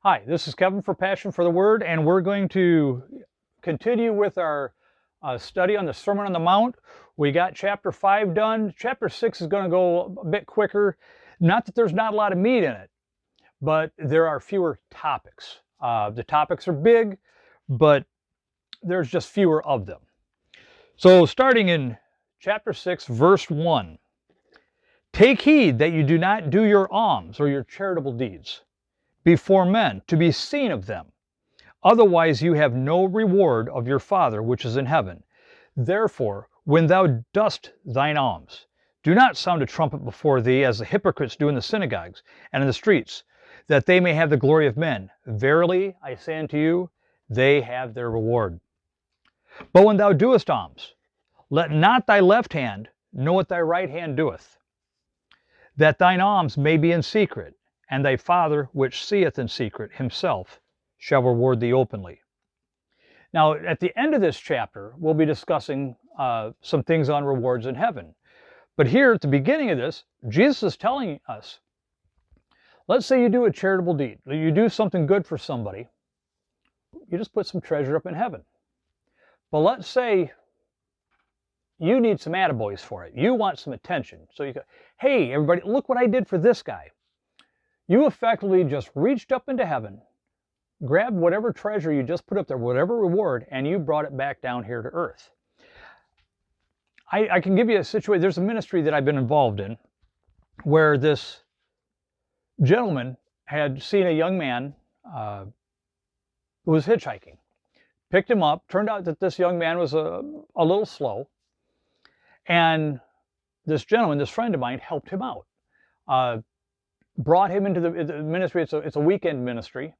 Hi, this is Kevin for Passion for the Word, and we're going to continue with our study on the Sermon on the Mount. We got chapter 5 done. Chapter 6 is going to go a bit quicker. Not that there's not a lot of meat in it, but there are fewer topics. The topics are big, but there's just fewer of them. So starting in chapter 6, verse 1, take heed that you do not do your alms or your charitable deeds before men to be seen of them. Otherwise you have no reward of your Father which is in heaven. Therefore, when thou dost thine alms, do not sound a trumpet before thee, as the hypocrites do in the synagogues and in the streets, that they may have the glory of men. Verily, I say unto you, they have their reward. But when thou doest alms, let not thy left hand know what thy right hand doeth, that thine alms may be in secret, and thy Father which seeth in secret himself shall reward thee openly. Now, at the end of this chapter, we'll be discussing some things on rewards in heaven. But here at the beginning of this, Jesus is telling us, let's say you do a charitable deed, you do something good for somebody, you just put some treasure up in heaven. But let's say you need some attaboys for it. You want some attention. So you go, hey, everybody, look what I did for this guy. You effectively just reached up into heaven, grabbed whatever treasure you just put up there, whatever reward, and you brought it back down here to earth. I can give you a situation. There's a ministry that I've been involved in where this gentleman had seen a young man who was hitchhiking, picked him up. Turned out that this young man was a little slow, and this gentleman, this friend of mine, helped him out. Brought him into the ministry. It's a weekend ministry.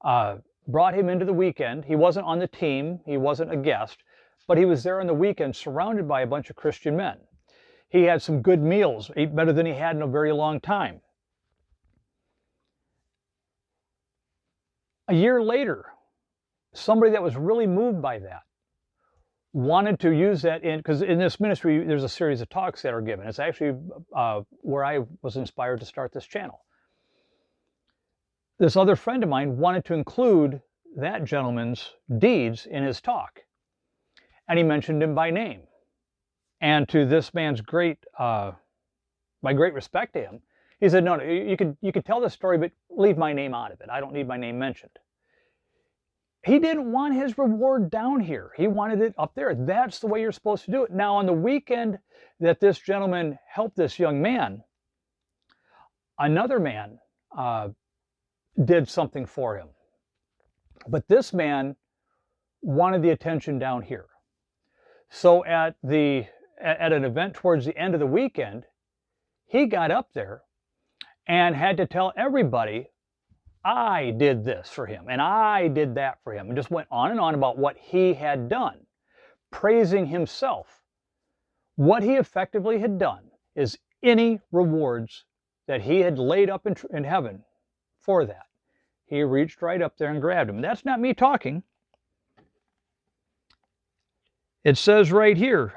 Brought him into the weekend. He wasn't on the team. He wasn't a guest, but he was there on the weekend surrounded by a bunch of Christian men. He had some good meals, ate better than he had in a very long time. A year later, somebody that was really moved by that wanted to use that because in this ministry, there's a series of talks that are given. It's actually where I was inspired to start this channel. This other friend of mine wanted to include that gentleman's deeds in his talk. And he mentioned him by name. And to this man's my great respect to him, he said, no, you could tell the story, but leave my name out of it. I don't need my name mentioned. He didn't want his reward down here. He wanted it up there. That's the way you're supposed to do it. Now, on the weekend that this gentleman helped this young man, another man did something for him. But this man wanted the attention down here. So at an event towards the end of the weekend, he got up there and had to tell everybody, I did this for him, and I did that for him, and just went on and on about what he had done, praising himself. What he effectively had done is any rewards that he had laid up in heaven for that, he reached right up there and grabbed him. That's not me talking. It says right here,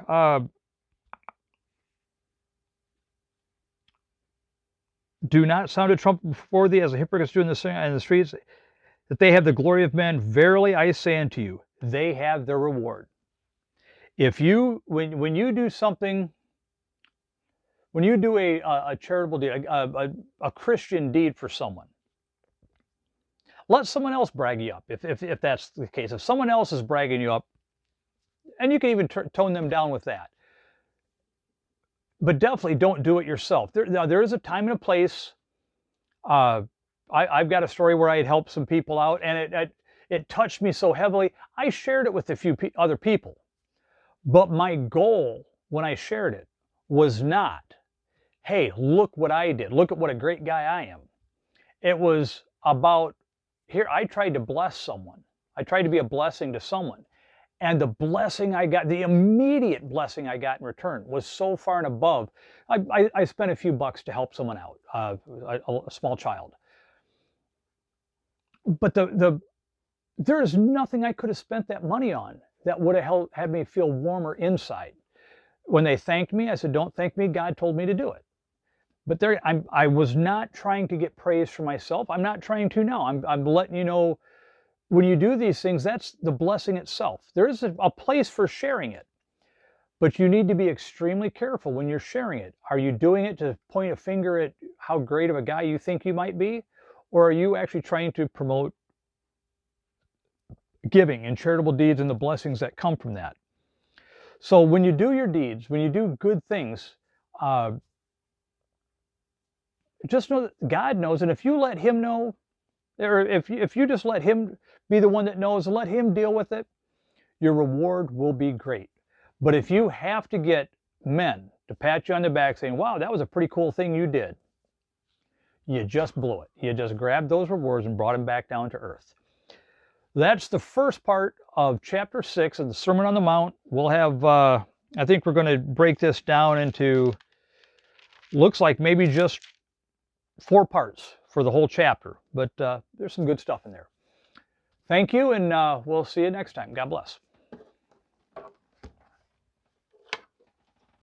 do not sound a trumpet before thee, as the hypocrites do in the streets, that they have the glory of men. Verily I say unto you, they have their reward. If you, when you do something, when you do a charitable deed, a Christian deed for someone, let someone else brag you up. If that's the case, if someone else is bragging you up, and you can even tone them down with that. But definitely don't do it yourself. There is a time and a place. I've got a story where I had helped some people out, and it touched me so heavily. I shared it with a few other people. But my goal when I shared it was not, hey, look what I did. Look at what a great guy I am. It was about, here, I tried to bless someone. I tried to be a blessing to someone. And the blessing I got, the immediate blessing I got in return was so far and above. I spent a few bucks to help someone out, a small child. But there is nothing I could have spent that money on that would have had me feel warmer inside. When they thanked me, I said, don't thank me, God told me to do it. But there, I was not trying to get praise for myself. I'm not trying to now. I'm letting you know, when you do these things, that's the blessing itself. There is a place for sharing it, but you need to be extremely careful when you're sharing it. Are you doing it to point a finger at how great of a guy you think you might be? Or are you actually trying to promote giving and charitable deeds and the blessings that come from that? So when you do your deeds, when you do good things, just know that God knows, and if you let him know, or if you just let him be the one that knows, let him deal with it, your reward will be great. But if you have to get men to pat you on the back saying, wow, that was a pretty cool thing you did, you just blew it. You just grabbed those rewards and brought them back down to earth. That's the first part of chapter 6 of the Sermon on the Mount. We'll have, I think we're going to break this down into, looks like maybe just 4 parts for the whole chapter, but there's some good stuff in there. Thank you, and we'll see you next time. God bless.